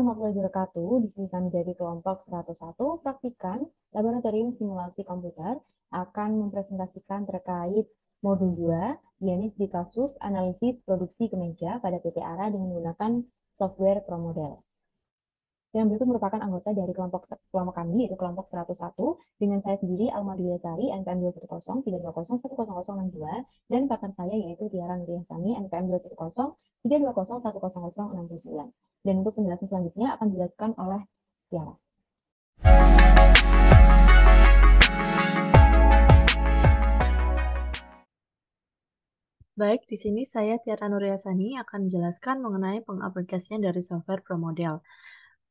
warahmatullahi wabarakatuh. Di sini kami dari kelompok 101 praktikan Laboratorium Simulasi Komputer akan mempresentasikan terkait modul 2, yakni di kasus analisis produksi kemeja pada PT ARA dengan menggunakan software ProModel. Yang berikut merupakan anggota dari kelompok kami, yaitu kelompok 101, dengan saya sendiri, Alma Dwi-Lestari, NPM 210 320 10062, dan partner saya yaitu Tiara Nuriyasani, NPM 210 320 10069. Dan untuk penjelasan selanjutnya akan dijelaskan oleh Tiara. Baik, di sini saya Tiara Nuriyasani akan menjelaskan mengenai pengaplikasian dari software ProModel.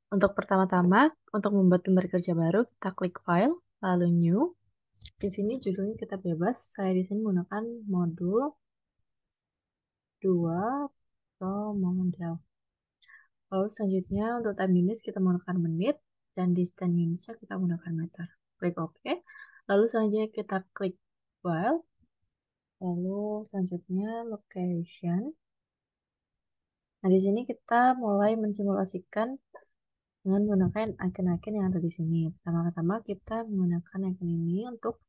Untuk pertama-tama, untuk membuat gambar kerja baru, kita klik File, lalu New. Di sini judulnya kita bebas. Saya di sini menggunakan modul 2 ProModel. Lalu selanjutnya untuk time units kita menggunakan menit, dan distance unitsnya kita menggunakan meter. Klik OK. Lalu selanjutnya kita klik File. Lalu selanjutnya Location. Nah, di sini kita mulai mensimulasikan dengan menggunakan icon-icon yang ada di sini. Pertama-tama kita menggunakan icon ini untuk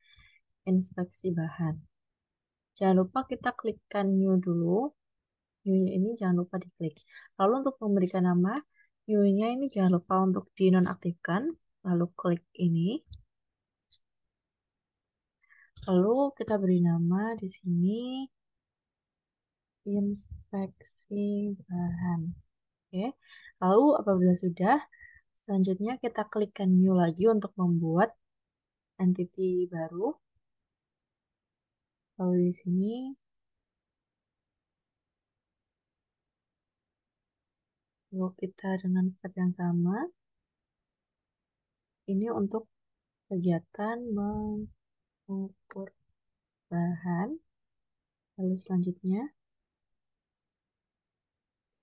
inspeksi bahan. Jangan lupa kita klikkan new dulu. New-nya ini jangan lupa diklik. Lalu untuk memberikan nama, new-nya ini jangan lupa untuk dinonaktifkan. Lalu klik ini. Lalu kita beri nama di sini inspeksi bahan. Oke. Lalu apabila sudah, selanjutnya kita klikkan new lagi untuk membuat entity baru. Lalu di sini lalu kita dengan step yang sama. Ini untuk kegiatan mengukur bahan. Lalu selanjutnya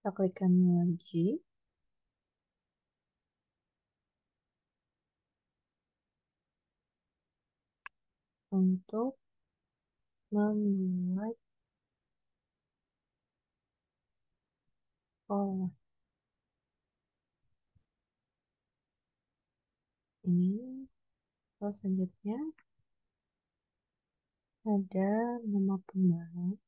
kita klikkan new lagi. Untuk membuat ini. Lalu selanjutnya ada memotong bahan.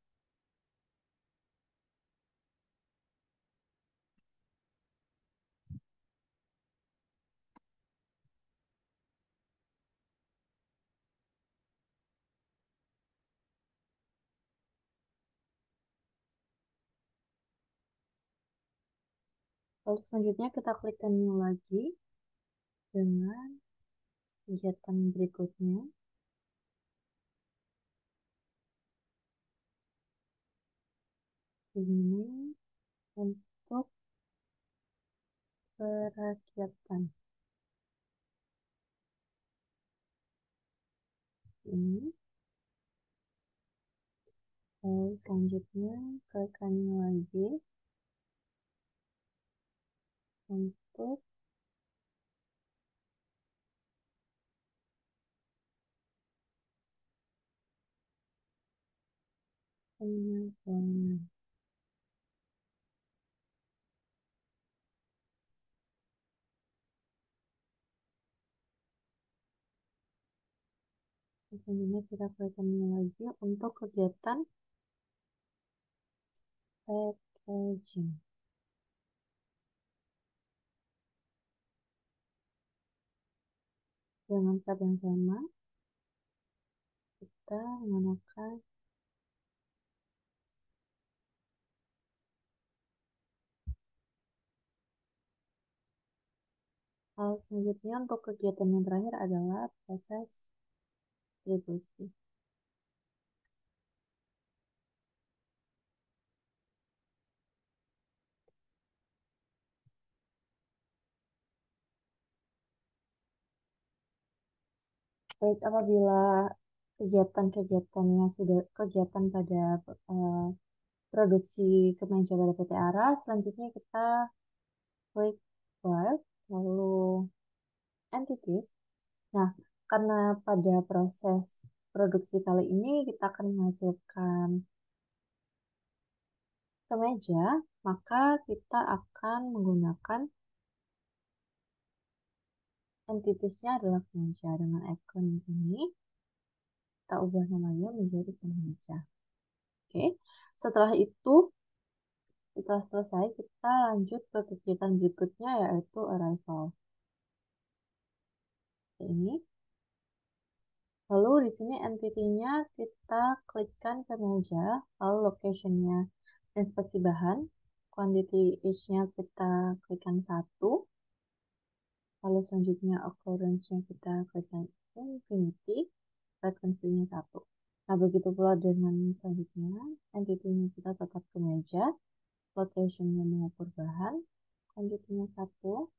Lalu selanjutnya kita klikkan new lagi dengan kegiatan berikutnya. Di sini untuk perakyatan. Ini. Lalu selanjutnya klikkan new lagi untuk penyampaian. Selanjutnya kita klikkan new lagi untuk kegiatan packaging. Dengan step yang sama, kita menggunakan hal selanjutnya untuk kegiatan yang terakhir adalah proses distribusi. Baik, apabila kegiatan-kegiatannya sudah kegiatan pada produksi kemeja pada PT ARA, selanjutnya kita klik File, lalu Entities. Nah, karena pada proses produksi kali ini kita akan menghasilkan kemeja, maka kita akan menggunakan entitasnya adalah kemeja. Dengan icon ini, kita ubah namanya menjadi kemeja. Oke, setelah itu, setelah selesai, kita lanjut ke kegiatan berikutnya, yaitu arrival. Ini. Lalu di sini entity-nya kita klikkan ke meja, lalu location-nya inspeksi bahan, quantity age-nya kita klikkan 1, lalu selanjutnya occurrence-nya kita klikkan infinity, frekuensinya 1. Nah, begitu pula dengan selanjutnya, entity-nya kita tetap ke meja, location-nya mengukur bahan, quantity-nya 1,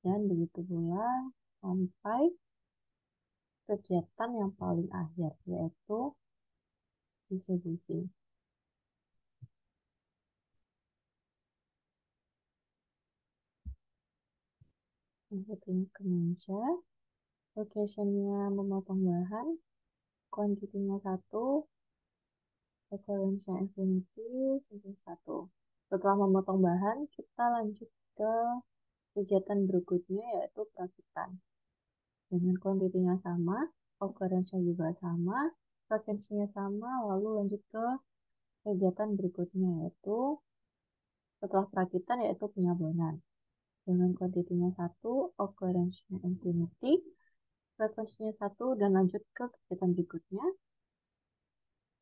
dan begitu pula sampai kegiatan yang paling akhir, yaitu distribusi. Inputnya ke meja, location-nya memotong bahan, quantity-nya 1, occurrence-nya infinity, sampai 1. Setelah memotong bahan, kita lanjut ke kegiatan berikutnya, yaitu perakitan. Dengan quantity-nya sama, occurrence-nya juga sama, frekuensinya sama, lalu lanjut ke kegiatan berikutnya, yaitu setelah perakitan, yaitu penyabonan. Dengan kuantitinya 1, occurrence-nya infinity, frekuensinya 1, dan lanjut ke kegiatan berikutnya,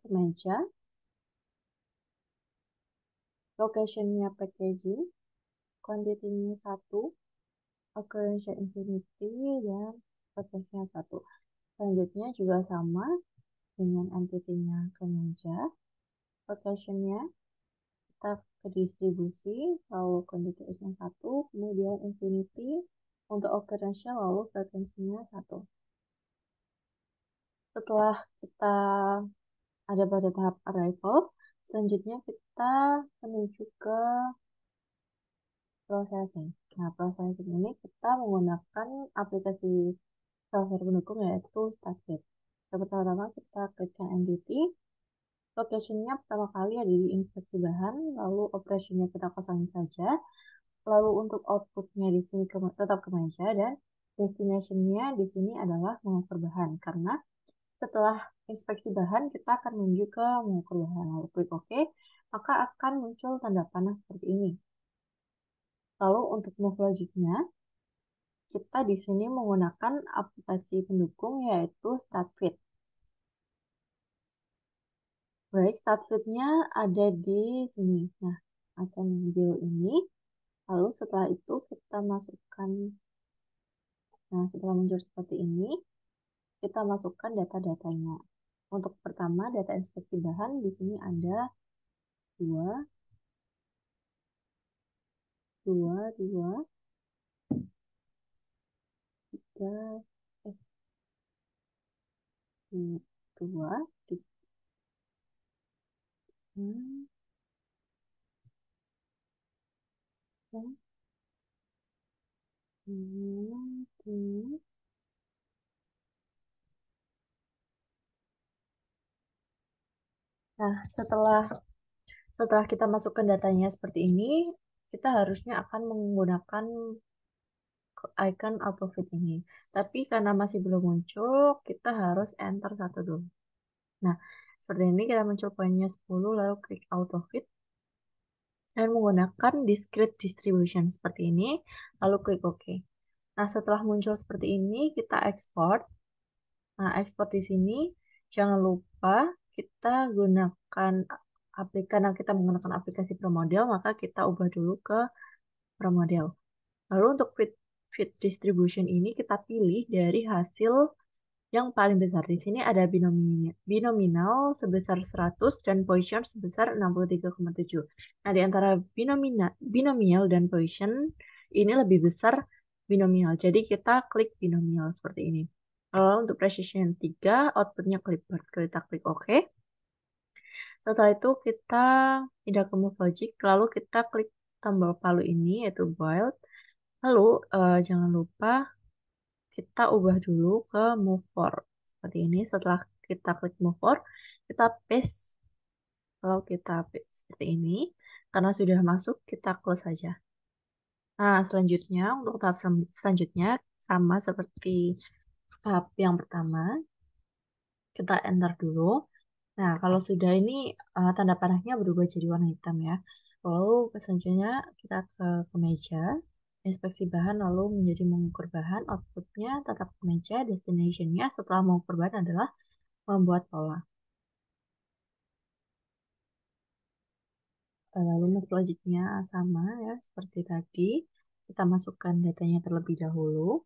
ke meja, location-nya packaging, kuantitinya 1, occurrence-nya infinity, dan frekuensinya 1. Selanjutnya juga sama dengan entity-nya ke meja, location-nya kita ke distribusi, lalu kuantitinya 1, kemudian infinity, untuk occurrence-nya lalu frekuensinya 1. Setelah kita ada pada tahap arrival, selanjutnya kita menuju ke processing. Nah, processing ini kita menggunakan aplikasi software pendukung, yaitu StatKit. Pertama-tama kita klikkan entity, location-nya pertama kali ada di inspeksi bahan, lalu operation-nya kita kosongin saja, lalu untuk output-nya di sini tetap ke meja, dan destination-nya di sini adalah mengukur bahan, karena setelah inspeksi bahan, kita akan menuju ke mengukur bahan. Lalu klik OK, maka akan muncul tanda panah seperti ini. Lalu untuk move logic-nya, kita di sini menggunakan aplikasi pendukung, yaitu StatFit. Baik, StatFit-nya ada di sini. Nah, akan ambil ini. Lalu setelah itu kita masukkan, nah setelah muncul seperti ini, kita masukkan data-datanya. Untuk pertama, data inspeksi bahan di sini ada 2, 2, 2, 3, 2, 3, 3. Nah, setelah kita masukkan datanya seperti ini, kita harusnya akan menggunakan icon AutoFit ini. Tapi karena masih belum muncul, kita harus enter 1 dulu. Nah, seperti ini kita muncul poinnya 10, lalu klik AutoFit dan menggunakan discrete distribution seperti ini, lalu klik OK. Nah, setelah muncul seperti ini, kita export. Nah, export di sini jangan lupa kita gunakan karena kita menggunakan aplikasi ProModel, maka kita ubah dulu ke ProModel. Lalu untuk fit distribution ini kita pilih dari hasil yang paling besar. Di sini ada binominal sebesar 100 dan Poisson sebesar 63,7. Nah, di antara binomial dan Poisson ini lebih besar binomial. Jadi kita klik binomial seperti ini. Lalu untuk precision 3, outputnya clipboard. Kita klik OK. Setelah itu kita pindah ke Move Logic, lalu kita klik tombol palu ini, yaitu Build. Lalu jangan lupa kita ubah dulu ke Move For. Seperti ini, setelah kita klik Move For, kita paste. Kalau kita paste seperti ini, karena sudah masuk, kita close saja. Nah, selanjutnya, untuk tahap selanjutnya, sama seperti tahap yang pertama, kita enter dulu. Nah, kalau sudah ini tanda panahnya berubah jadi warna hitam ya. Lalu selanjutnya kita ke meja, inspeksi bahan lalu menjadi mengukur bahan, outputnya tetap ke meja, destinationnya setelah mengukur bahan adalah membuat pola. Lalu move logicnya sama ya, seperti tadi. Kita masukkan datanya terlebih dahulu.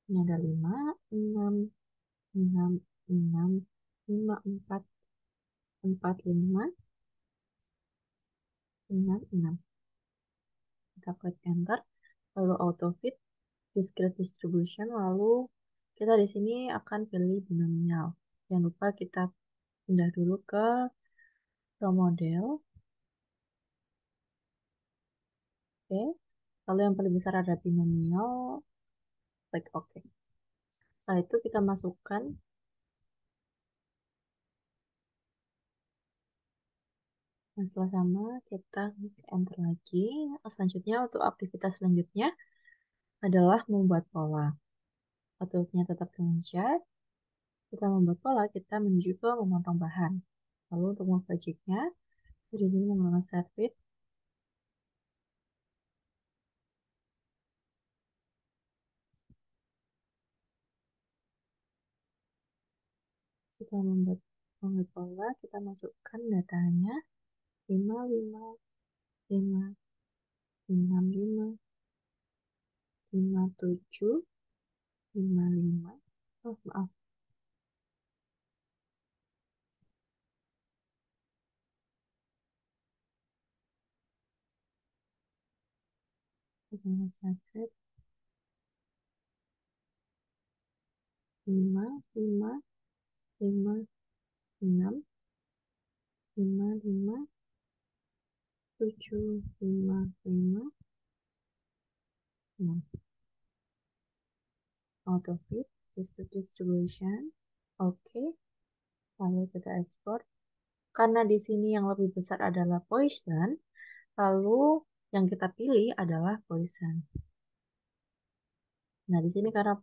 Ini ada 5, 6, 6, 6, 5, 4, 4, 5, 6, 6. Kita klik enter, lalu auto fit, discrete distribution, lalu kita di sini akan pilih binomial. Jangan lupa kita pindah dulu ke pro model. Oke, lalu yang paling besar ada binomial, klik OK. Setelah itu kita masukkan. Nah, setelah sama, kita klik enter lagi. Selanjutnya, untuk aktivitas selanjutnya adalah membuat pola. Outputnya tetap ke meja. Kita membuat pola, kita menuju ke memotong bahan. Lalu untuk move logicnya, di sini menggunakan set fit. Kita membuat pola, kita masukkan datanya 5, 5, 5, 6, 5, 5, 7, 5, 5. Oh, maaf. Kita set fit 5, 5, 5, 6, 5, 5, 7, 5, 5, 6. Auto fit, distribution. Oke, lalu kita ekspor. Karena di sini yang lebih besar adalah poison, lalu yang kita pilih adalah poison. Nah, di sini karena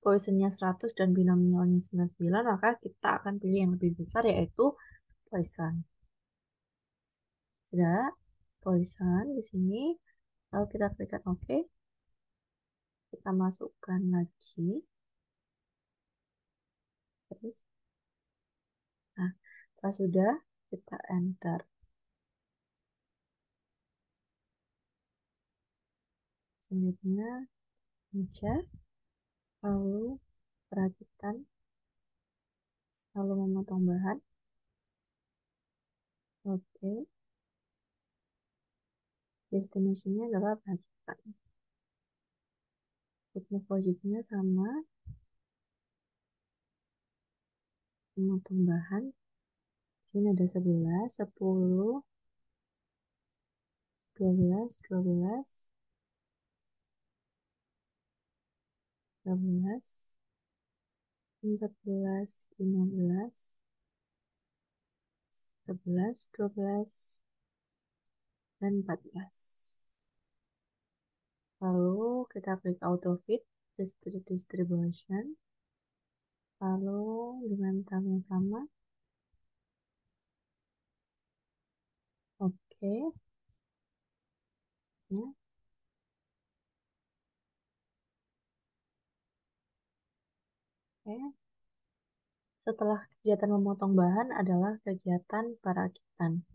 poisonnya 100 dan binomialnya 99, maka kita akan pilih yang lebih besar yaitu poison. Sudah, poison di sini. Lalu kita klikkan OK. Kita masukkan lagi. Terus, nah, setelah sudah, kita enter. Selanjutnya, meja, lalu perakitan, lalu memotong bahan. Oke, destination-nya adalah perakitan. Untuk logiknya sama, memotong bahan. Di sini ada 11, 10, 12, 12, 13, 14, 15, 11, 12, dan 14. Lalu kita klik auto fit, discrete distribution. Lalu dengan tahap yang sama. Oke. Ya. Oke. Setelah kegiatan memotong bahan adalah kegiatan perakitan.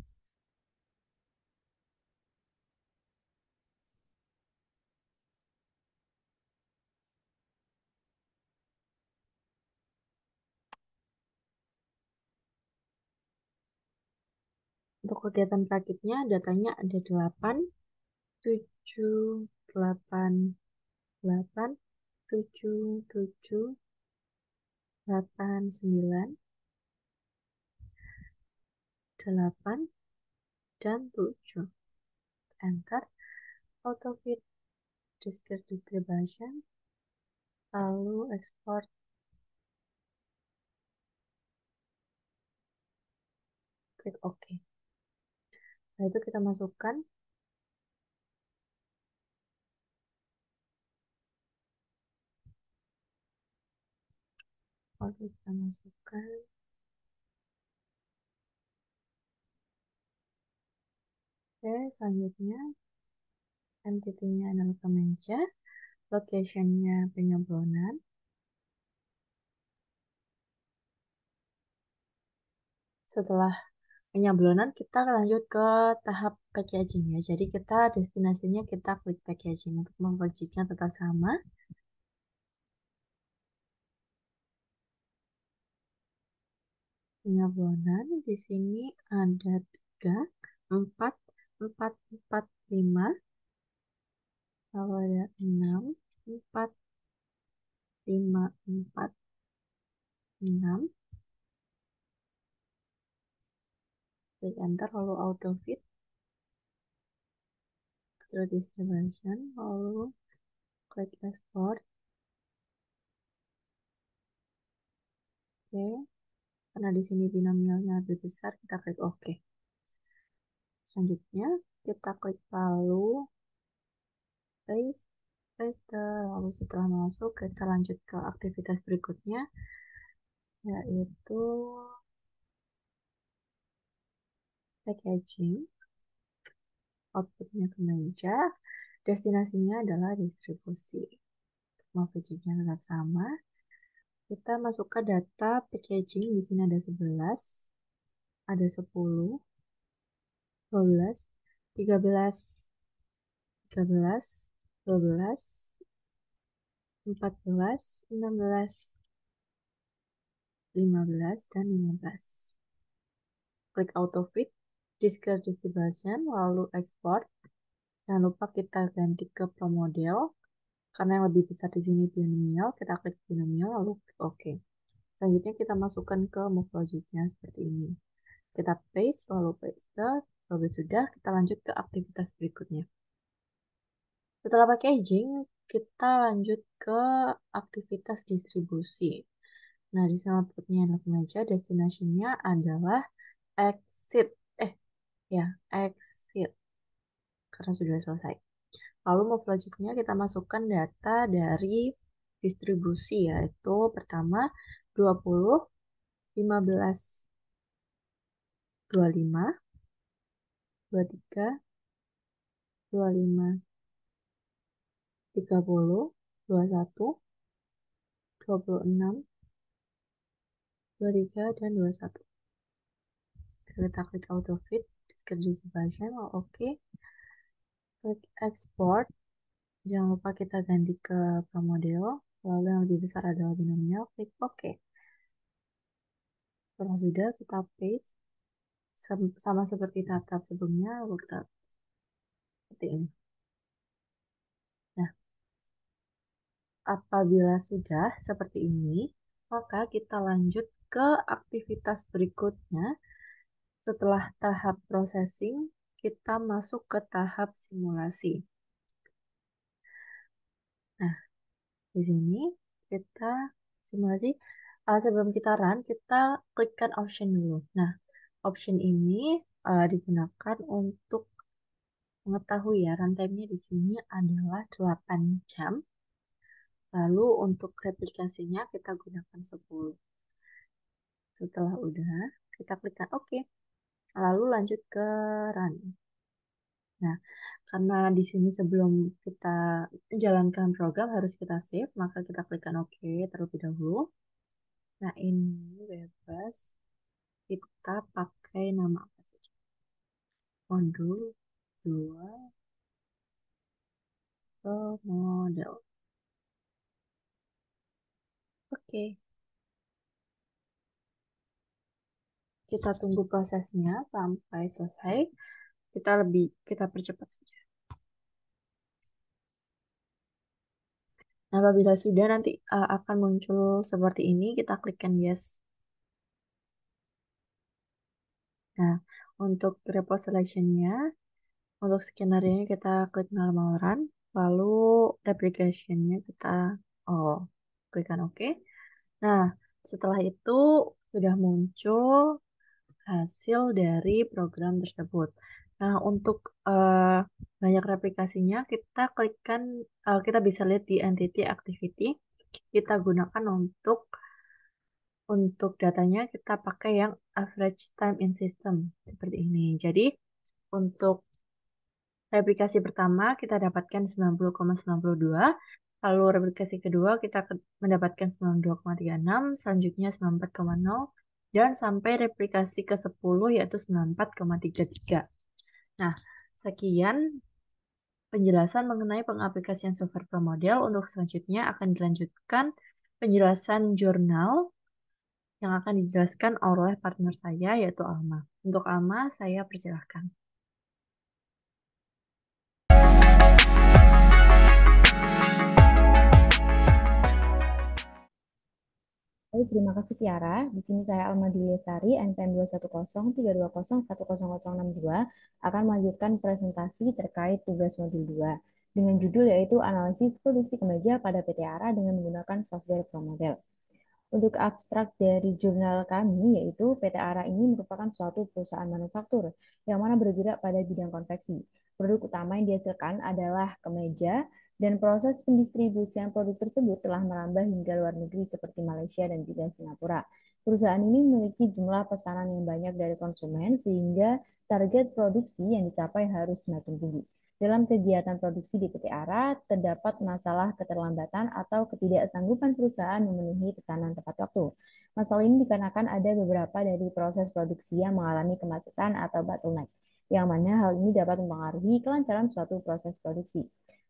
Untuk kegiatan perakitnya datanya ada 8, 7, 8, 8, 7, 7, 8, 9, 8, dan 7. Enter. Auto fit, discrete distribution. Lalu ekspor. Klik OK. Nah, itu kita masukkan Oke, kita masukkan. Oke, selanjutnya entity-nya adalah kemeja, location-nya penyeblonan. Setelah penyeblonan, kita lanjut ke tahap packaging ya. Jadi kita destinasinya kita klik packaging untuk memwajibkan tetap sama. Penyeblonan di sini ada 3, 4, 4, 4, 5. Lalu ada 6, 4, 5, 4, 6. Klik enter lalu auto fit. Terus distribution lalu klik export. Oke, karena di sini binomialnya lebih besar, kita klik OK. Selanjutnya, kita klik lalu paste, paste. Lalu setelah masuk, kita lanjut ke aktivitas berikutnya, yaitu packaging. Outputnya ke meja, destinasinya adalah distribusi. Mau packagingnya tetap sama. Kita masukkan data packaging, di sini ada 11, ada 10, 12, 13, 13, 12, 14, 16, 15, dan 15. Klik auto fit, discard distribution, lalu export. Jangan lupa kita ganti ke pro model. Karena yang lebih besar di sini binomial, kita klik binomial lalu klik OK. Selanjutnya kita masukkan ke move logic-nya seperti ini. Kita paste, lalu paste. Lalu sudah, kita lanjut ke aktivitas berikutnya. Setelah packaging, kita lanjut ke aktivitas distribusi. Nah, di sana outputnya adalah meja, destination-nya adalah exit. Ya, exit. Karena sudah selesai. Lalu move logic-nya kita masukkan data dari distribusi, yaitu pertama 20, 15, 25, 23, 25, 30, 21, 26, 23, dan 21. Kita klik auto fit, discard distribution, oke. Klik export. Jangan lupa kita ganti ke model. Lalu yang lebih besar adalah binomial, klik OK. Setelah sudah, kita paste. Sama seperti tahap sebelumnya, lalu kita seperti ini. Nah, apabila sudah seperti ini, maka kita lanjut ke aktivitas berikutnya. Setelah tahap processing, kita masuk ke tahap simulasi. Nah, di sini kita simulasi. Sebelum kita run, kita klikkan option dulu. Nah, option ini digunakan untuk mengetahui ya runtime-nya di sini adalah 8 jam. Lalu untuk replikasinya kita gunakan 10. Setelah udah, kita klikkan OK. Lalu lanjut ke run. Nah, karena di sini sebelum kita jalankan program harus kita save, maka kita klikkan OK terlebih dahulu. Nah, ini bebas. Kita pakai nama apa saja? Modul 2 model. Oke. Kita tunggu prosesnya sampai selesai. Kita percepat saja. Nah, apabila sudah nanti akan muncul seperti ini, kita klikkan yes. Nah, untuk repo selection-nya, untuk skenario kita klik normal run, lalu replication-nya kita klikkan OK. Nah, setelah itu sudah muncul hasil dari program tersebut. Nah, untuk banyak replikasinya, kita klikkan, kita bisa lihat di entity activity, kita gunakan untuk Untuk datanya kita pakai yang average time in system seperti ini. Jadi untuk replikasi pertama kita dapatkan 90,92, lalu replikasi kedua kita mendapatkan 92,36, selanjutnya 94,0, dan sampai replikasi ke-10 yaitu 94,33. Nah, sekian penjelasan mengenai pengaplikasian software Pro Model. Untuk selanjutnya akan dilanjutkan penjelasan jurnal yang akan dijelaskan oleh partner saya yaitu Alma. Untuk Alma, saya persilahkan. Baik, terima kasih Tiara. Di sini saya Alma Sari, NPM 21032210062, akan melanjutkan presentasi terkait tugas modul 2 dengan judul yaitu Analisis Produksi Kemeja pada PT ARA dengan menggunakan software ProModel. Untuk abstrak dari jurnal kami, yaitu PT ARA ini merupakan suatu perusahaan manufaktur yang mana bergerak pada bidang konveksi. Produk utama yang dihasilkan adalah kemeja, dan proses pendistribusian produk tersebut telah merambah hingga luar negeri seperti Malaysia dan juga Singapura. Perusahaan ini memiliki jumlah pesanan yang banyak dari konsumen sehingga target produksi yang dicapai harus semakin tinggi. Dalam kegiatan produksi di PT ARA, terdapat masalah keterlambatan atau ketidaksanggupan perusahaan memenuhi pesanan tepat waktu. Masalah ini dikarenakan ada beberapa dari proses produksi yang mengalami kemacetan atau bottleneck, yang mana hal ini dapat mempengaruhi kelancaran suatu proses produksi.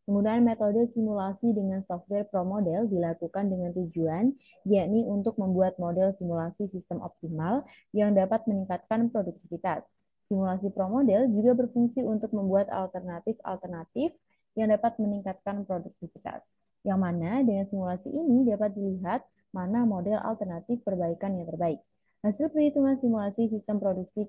Penggunaan metode simulasi dengan software ProModel dilakukan dengan tujuan, yakni untuk membuat model simulasi sistem optimal yang dapat meningkatkan produktivitas. Simulasi ProModel juga berfungsi untuk membuat alternatif-alternatif yang dapat meningkatkan produktivitas. Yang mana dengan simulasi ini dapat dilihat mana model alternatif perbaikan yang terbaik. Hasil perhitungan simulasi sistem produksi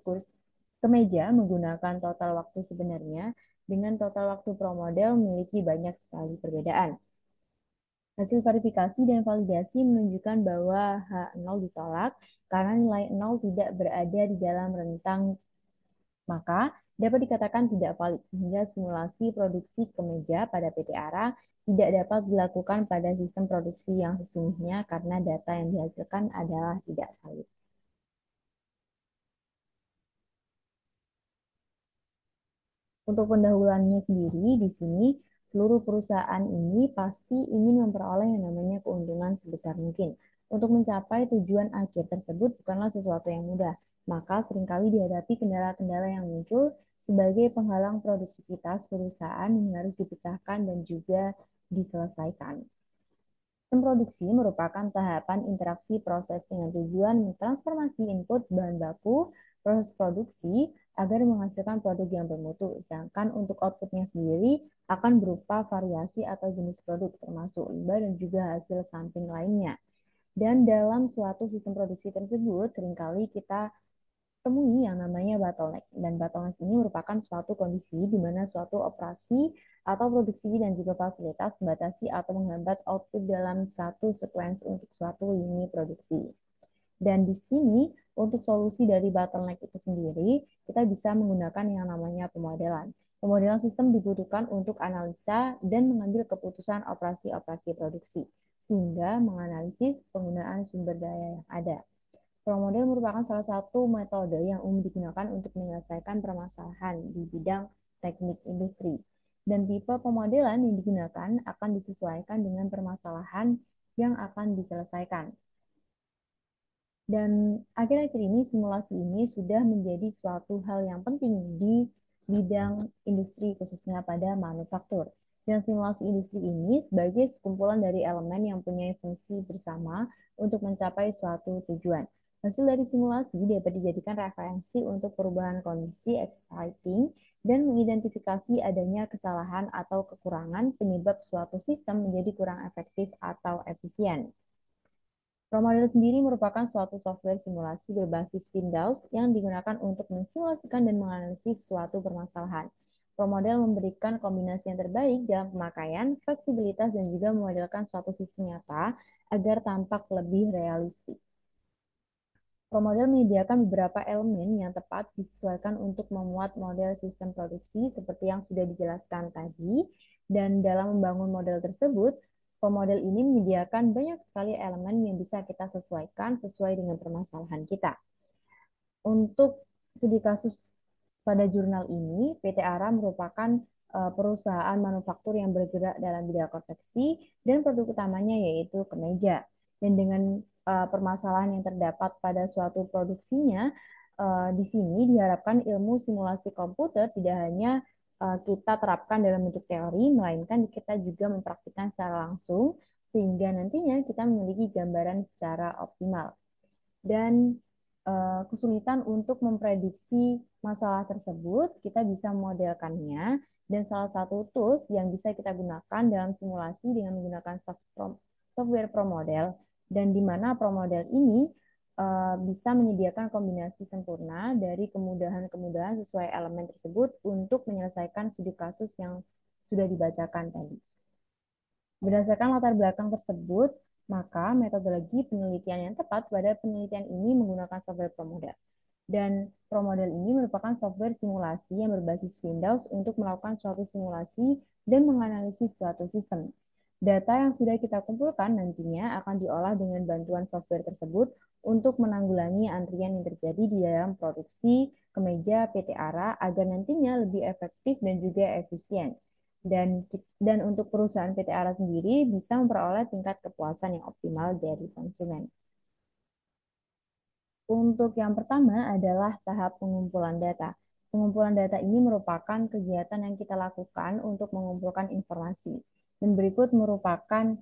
kemeja menggunakan total waktu sebenarnya dengan total waktu ProModel memiliki banyak sekali perbedaan. Hasil verifikasi dan validasi menunjukkan bahwa H0 ditolak karena nilai 0 tidak berada di dalam rentang, maka dapat dikatakan tidak valid sehingga simulasi produksi kemeja pada PT ARA tidak dapat dilakukan pada sistem produksi yang sesungguhnya karena data yang dihasilkan adalah tidak valid. Untuk pendahuluannya sendiri, di sini seluruh perusahaan ini pasti ingin memperoleh yang namanya keuntungan sebesar mungkin. Untuk mencapai tujuan akhir tersebut bukanlah sesuatu yang mudah, maka seringkali dihadapi kendala-kendala yang muncul sebagai penghalang produktivitas perusahaan yang harus dipecahkan dan juga diselesaikan. Sistem produksi merupakan tahapan interaksi proses dengan tujuan mentransformasi input bahan baku proses produksi agar menghasilkan produk yang bermutu. Sedangkan untuk outputnya sendiri akan berupa variasi atau jenis produk termasuk limbah dan juga hasil samping lainnya. Dan dalam suatu sistem produksi tersebut seringkali kita temui yang namanya bottleneck. Dan bottleneck ini merupakan suatu kondisi di mana suatu operasi atau produksi dan juga fasilitas membatasi atau menghambat output dalam satu sequence untuk suatu lini produksi. Dan di sini untuk solusi dari bottleneck itu sendiri, kita bisa menggunakan yang namanya pemodelan. Pemodelan sistem dibutuhkan untuk analisa dan mengambil keputusan operasi-operasi produksi, sehingga menganalisis penggunaan sumber daya yang ada. Promodel merupakan salah satu metode yang umum digunakan untuk menyelesaikan permasalahan di bidang teknik industri. Dan tipe pemodelan yang digunakan akan disesuaikan dengan permasalahan yang akan diselesaikan. Dan akhir-akhir ini simulasi ini sudah menjadi suatu hal yang penting di bidang industri khususnya pada manufaktur. Dan simulasi industri ini sebagai sekumpulan dari elemen yang punya fungsi bersama untuk mencapai suatu tujuan. Hasil dari simulasi dapat dijadikan referensi untuk perubahan kondisi exciting dan mengidentifikasi adanya kesalahan atau kekurangan penyebab suatu sistem menjadi kurang efektif atau efisien. ProModel sendiri merupakan suatu software simulasi berbasis Windows yang digunakan untuk mensimulasikan dan menganalisis suatu permasalahan. ProModel memberikan kombinasi yang terbaik dalam pemakaian, fleksibilitas, dan juga memodelkan suatu sistem nyata agar tampak lebih realistik. ProModel menyediakan beberapa elemen yang tepat disesuaikan untuk memuat model sistem produksi seperti yang sudah dijelaskan tadi, dan dalam membangun model tersebut, Pemodel ini menyediakan banyak sekali elemen yang bisa kita sesuaikan sesuai dengan permasalahan kita. Untuk studi kasus pada jurnal ini, PT Ara merupakan perusahaan manufaktur yang bergerak dalam bidang konveksi dan produk utamanya yaitu kemeja. Dan dengan permasalahan yang terdapat pada suatu produksinya, di sini diharapkan ilmu simulasi komputer tidak hanya kita terapkan dalam bentuk teori, melainkan kita juga mempraktikkan secara langsung, sehingga nantinya kita memiliki gambaran secara optimal. Dan kesulitan untuk memprediksi masalah tersebut, kita bisa memodelkannya, dan salah satu tools yang bisa kita gunakan dalam simulasi dengan menggunakan software ProModel, dan di mana ProModel ini bisa menyediakan kombinasi sempurna dari kemudahan-kemudahan sesuai elemen tersebut untuk menyelesaikan studi kasus yang sudah dibacakan tadi. Berdasarkan latar belakang tersebut, maka metodologi penelitian yang tepat pada penelitian ini menggunakan software ProModel. Dan ProModel ini merupakan software simulasi yang berbasis Windows untuk melakukan suatu simulasi dan menganalisis suatu sistem. Data yang sudah kita kumpulkan nantinya akan diolah dengan bantuan software tersebut untuk menanggulangi antrian yang terjadi di dalam produksi kemeja PT Ara agar nantinya lebih efektif dan juga efisien. Dan untuk perusahaan PT Ara sendiri bisa memperoleh tingkat kepuasan yang optimal dari konsumen. Untuk yang pertama adalah tahap pengumpulan data. Pengumpulan data ini merupakan kegiatan yang kita lakukan untuk mengumpulkan informasi. Dan berikut merupakan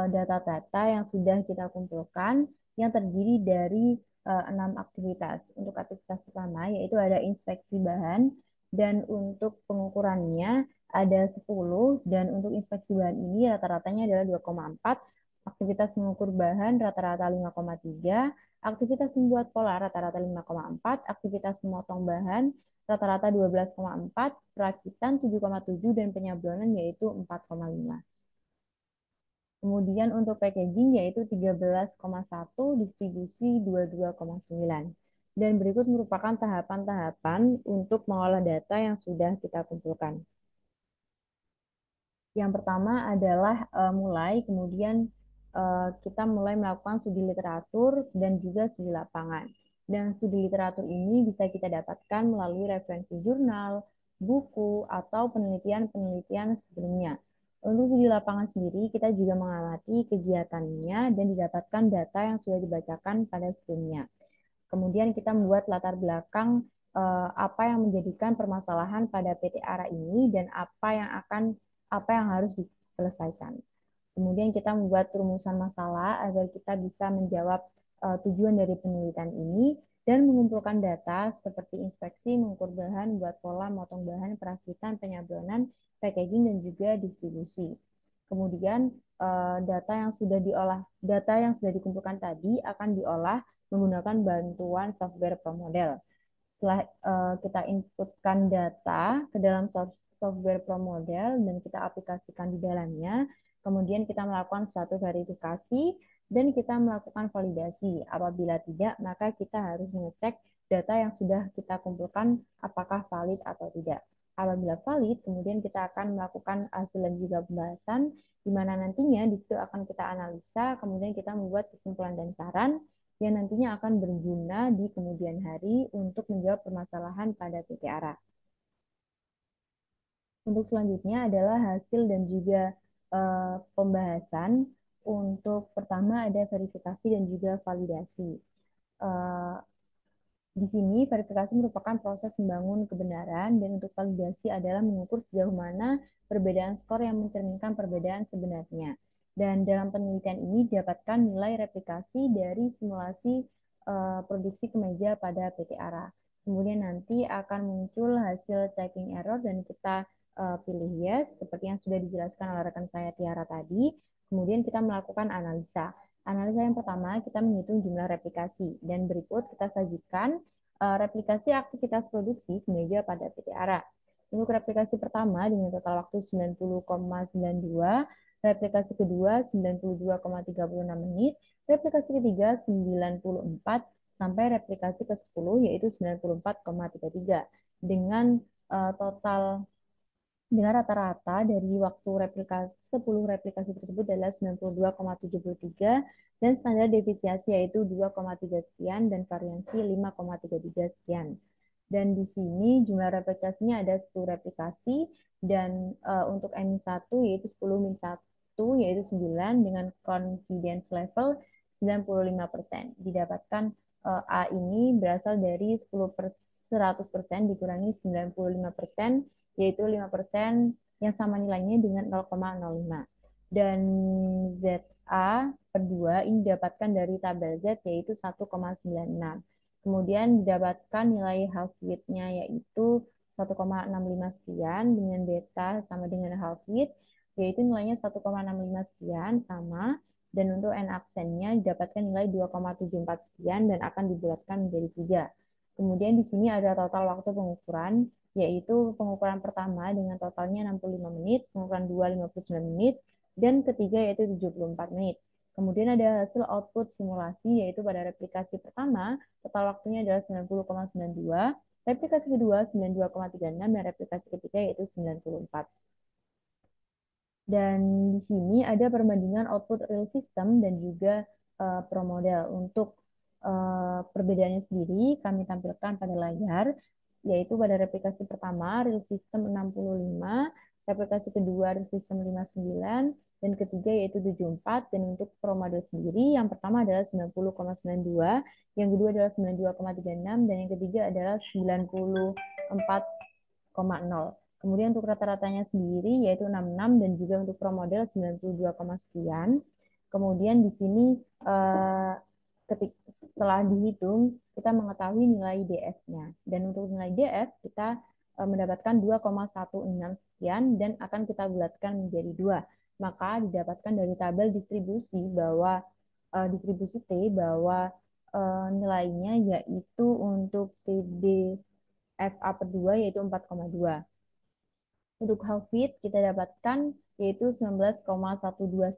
data-data yang sudah kita kumpulkan yang terdiri dari 6 aktivitas. Untuk aktivitas pertama yaitu ada inspeksi bahan, dan untuk pengukurannya ada 10, dan untuk inspeksi bahan ini rata-ratanya adalah 2,4. Aktivitas mengukur bahan rata-rata 5,3. Aktivitas membuat pola rata-rata 5,4, aktivitas memotong bahan rata-rata 12,4, perakitan 7,7, dan penyablonan yaitu 4,5. Kemudian untuk packaging yaitu 13,1, distribusi 22,9. Dan berikut merupakan tahapan-tahapan untuk mengolah data yang sudah kita kumpulkan. Yang pertama adalah kemudian kita mulai melakukan studi literatur dan juga studi lapangan. Dan studi literatur ini bisa kita dapatkan melalui referensi jurnal, buku, atau penelitian-penelitian sebelumnya. Untuk studi lapangan sendiri, kita juga mengamati kegiatannya dan didapatkan data yang sudah dibacakan pada sebelumnya. Kemudian kita membuat latar belakang apa yang menjadikan permasalahan pada PT Ara ini dan apa yang harus diselesaikan. Kemudian kita membuat rumusan masalah agar kita bisa menjawab tujuan dari penelitian ini dan mengumpulkan data seperti inspeksi, mengukur bahan, buat pola, motong bahan, perakitan, penyablonan, packaging, dan juga distribusi. Kemudian data yang sudah dikumpulkan tadi akan diolah menggunakan bantuan software ProModel. Setelah kita inputkan data ke dalam software ProModel dan kita aplikasikan di dalamnya, kemudian kita melakukan suatu verifikasi dan kita melakukan validasi. Apabila tidak, maka kita harus mengecek data yang sudah kita kumpulkan apakah valid atau tidak. Apabila valid, kemudian kita akan melakukan hasil dan juga pembahasan, di mana nantinya di situ akan kita analisa, kemudian kita membuat kesimpulan dan saran yang nantinya akan berguna di kemudian hari untuk menjawab permasalahan pada PT Ara. Untuk selanjutnya adalah hasil dan juga pembahasan. Untuk pertama ada verifikasi dan juga validasi. Uh, di sini verifikasi merupakan proses membangun kebenaran, dan untuk validasi adalah mengukur sejauh mana perbedaan skor yang mencerminkan perbedaan sebenarnya. Dan dalam penelitian ini didapatkan nilai replikasi dari simulasi produksi kemeja pada PT Ara. Kemudian nanti akan muncul hasil checking error dan kita pilih yes, seperti yang sudah dijelaskan oleh rekan saya Tiara tadi. Kemudian kita melakukan analisa. Analisa yang pertama, kita menghitung jumlah replikasi, dan berikut kita sajikan replikasi aktivitas produksi kemeja pada PT Ara. Untuk replikasi pertama dengan total waktu 90,92, replikasi kedua 92,36 menit, replikasi ketiga 94, sampai replikasi ke-10 yaitu 94,33 dengan total dengan rata-rata dari waktu replikasi 10 replikasi tersebut adalah 92,73 dan standar deviasi yaitu 2,3 sekian dan variansi 5,33 sekian. Dan di sini jumlah replikasinya ada 10 replikasi dan untuk N-1 yaitu 10 min 1 yaitu 9 dengan confidence level 95%. Didapatkan A ini berasal dari 100% dikurangi 95% yaitu 5% yang sama nilainya dengan 0,05. Dan ZA per 2 ini didapatkan dari tabel Z yaitu 1,96. Kemudian didapatkan nilai half width-nya yaitu 1,65 sekian dengan beta sama dengan half width yaitu nilainya 1,65 sekian sama dan untuk n aksennya didapatkan nilai 2,74 sekian dan akan dibulatkan menjadi 3. Kemudian di sini ada total waktu pengukuran yaitu pengukuran pertama dengan totalnya 65 menit, pengukuran 2 59 menit, dan ketiga yaitu 74 menit. Kemudian ada hasil output simulasi yaitu pada replikasi pertama total waktunya adalah 90,92, replikasi kedua 92,36 dan replikasi ketiga yaitu 94. Dan di sini ada perbandingan output real system dan juga pro model. Untuk perbedaannya sendiri kami tampilkan pada layar, yaitu pada replikasi pertama real system 65, replikasi kedua real system 59, dan ketiga yaitu 74. Dan untuk pro model sendiri, yang pertama adalah 90,92, yang kedua adalah 92,36, dan yang ketiga adalah 94,0. Kemudian untuk rata-ratanya sendiri yaitu 66 dan juga untuk pro model 92, sekian. Kemudian di sini setelah dihitung kita mengetahui nilai DF-nya. Dan untuk nilai DF kita mendapatkan 2,16 sekian dan akan kita bulatkan menjadi 2. Maka didapatkan dari tabel distribusi bahwa distribusi T bahwa nilainya yaitu untuk TD FA per 2 yaitu 4,2. Untuk half width kita dapatkan yaitu 19,12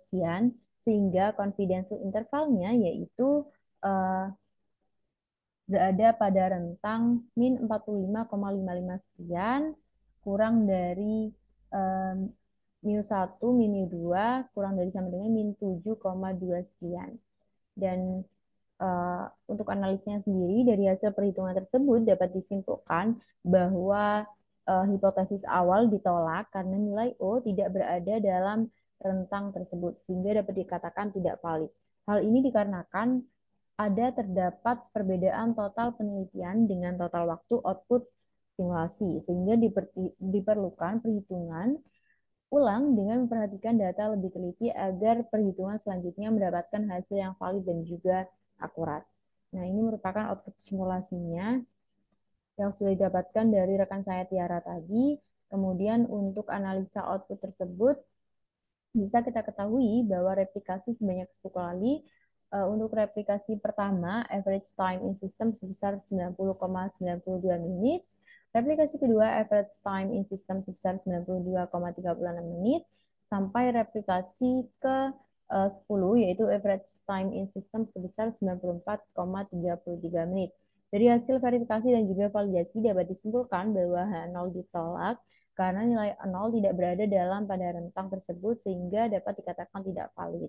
sekian, sehingga confidential intervalnya yaitu berada pada rentang min 45,55 sekian, kurang dari minus 1, minus 2, kurang dari sama dengan min 7,2 sekian. Dan untuk analisnya sendiri dari hasil perhitungan tersebut dapat disimpulkan bahwa hipotesis awal ditolak karena nilai O tidak berada dalam rentang tersebut sehingga dapat dikatakan tidak valid. Hal ini dikarenakan terdapat perbedaan total penelitian dengan total waktu output simulasi sehingga diperlukan perhitungan ulang dengan memperhatikan data lebih teliti agar perhitungan selanjutnya mendapatkan hasil yang valid dan juga akurat. Nah, ini merupakan output simulasinya yang sudah didapatkan dari rekan saya Tiara tadi. Kemudian untuk analisa output tersebut bisa kita ketahui bahwa replikasi sebanyak 10 kali. Untuk replikasi pertama, average time in system sebesar 90,92 menit. Replikasi kedua, average time in system sebesar 92,36 menit. Sampai replikasi ke 10, yaitu average time in system sebesar 94,33 menit. Dari hasil verifikasi dan juga validasi dapat disimpulkan bahwa H0 ditolak karena nilai 0 tidak berada dalam pada rentang tersebut sehingga dapat dikatakan tidak valid.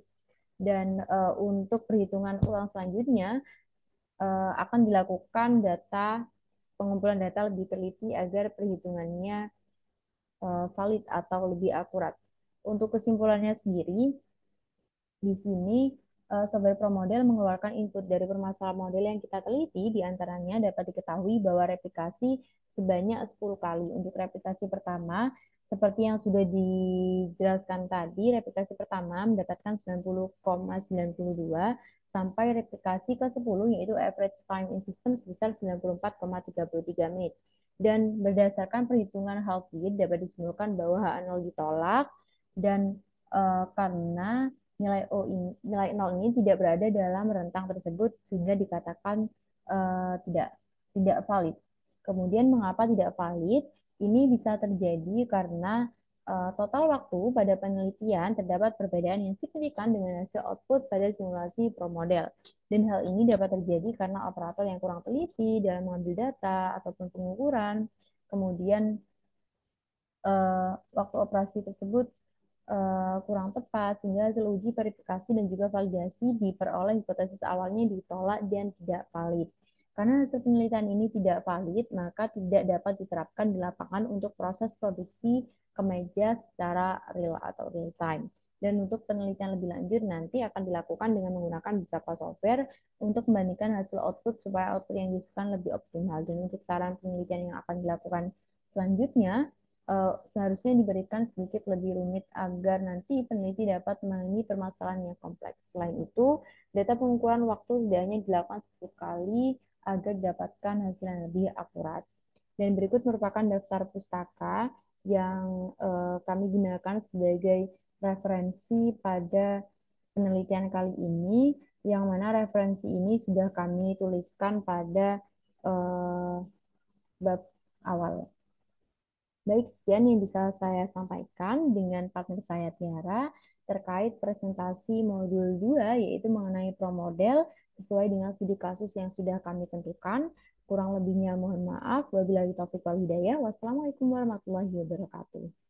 Dan untuk perhitungan ulang selanjutnya akan dilakukan pengumpulan data lebih teliti agar perhitungannya valid atau lebih akurat. Untuk kesimpulannya sendiri, di sini software ProModel mengeluarkan input dari permasalahan model yang kita teliti, diantaranya dapat diketahui bahwa replikasi sebanyak 10 kali. Untuk replikasi pertama, seperti yang sudah dijelaskan tadi, replikasi pertama mendapatkan 90,92 sampai replikasi ke-10 yaitu average time in system sebesar 94,33 menit. Dan berdasarkan perhitungan half width dapat disimpulkan bahwa H0 ditolak dan karena nilai 0 ini tidak berada dalam rentang tersebut sehingga dikatakan tidak valid. Kemudian mengapa tidak valid? Ini bisa terjadi karena total waktu pada penelitian terdapat perbedaan yang signifikan dengan hasil output pada simulasi ProModel. Dan hal ini dapat terjadi karena operator yang kurang teliti dalam mengambil data ataupun pengukuran. Kemudian waktu operasi tersebut kurang tepat sehingga hasil uji verifikasi dan juga validasi diperoleh hipotesis awalnya ditolak dan tidak valid. Karena hasil penelitian ini tidak valid, maka tidak dapat diterapkan di lapangan untuk proses produksi kemeja secara real atau real time. Dan untuk penelitian lebih lanjut nanti akan dilakukan dengan menggunakan beberapa software untuk membandingkan hasil output supaya output yang dihasilkan lebih optimal. Dan untuk saran penelitian yang akan dilakukan selanjutnya, seharusnya diberikan sedikit lebih rumit agar nanti peneliti dapat memahami permasalahan yang kompleks. Selain itu, data pengukuran waktu setidaknya dilakukan 10 kali agar didapatkan hasil yang lebih akurat. Dan berikut merupakan daftar pustaka yang kami gunakan sebagai referensi pada penelitian kali ini, yang mana referensi ini sudah kami tuliskan pada bab awal. Baik, sekian yang bisa saya sampaikan dengan partner saya Tiara terkait presentasi modul 2 yaitu mengenai promodel sesuai dengan studi kasus yang sudah kami tentukan. Kurang lebihnya mohon maaf. Wabillahi taufiq wal hidayah. Wassalamualaikum warahmatullahi wabarakatuh.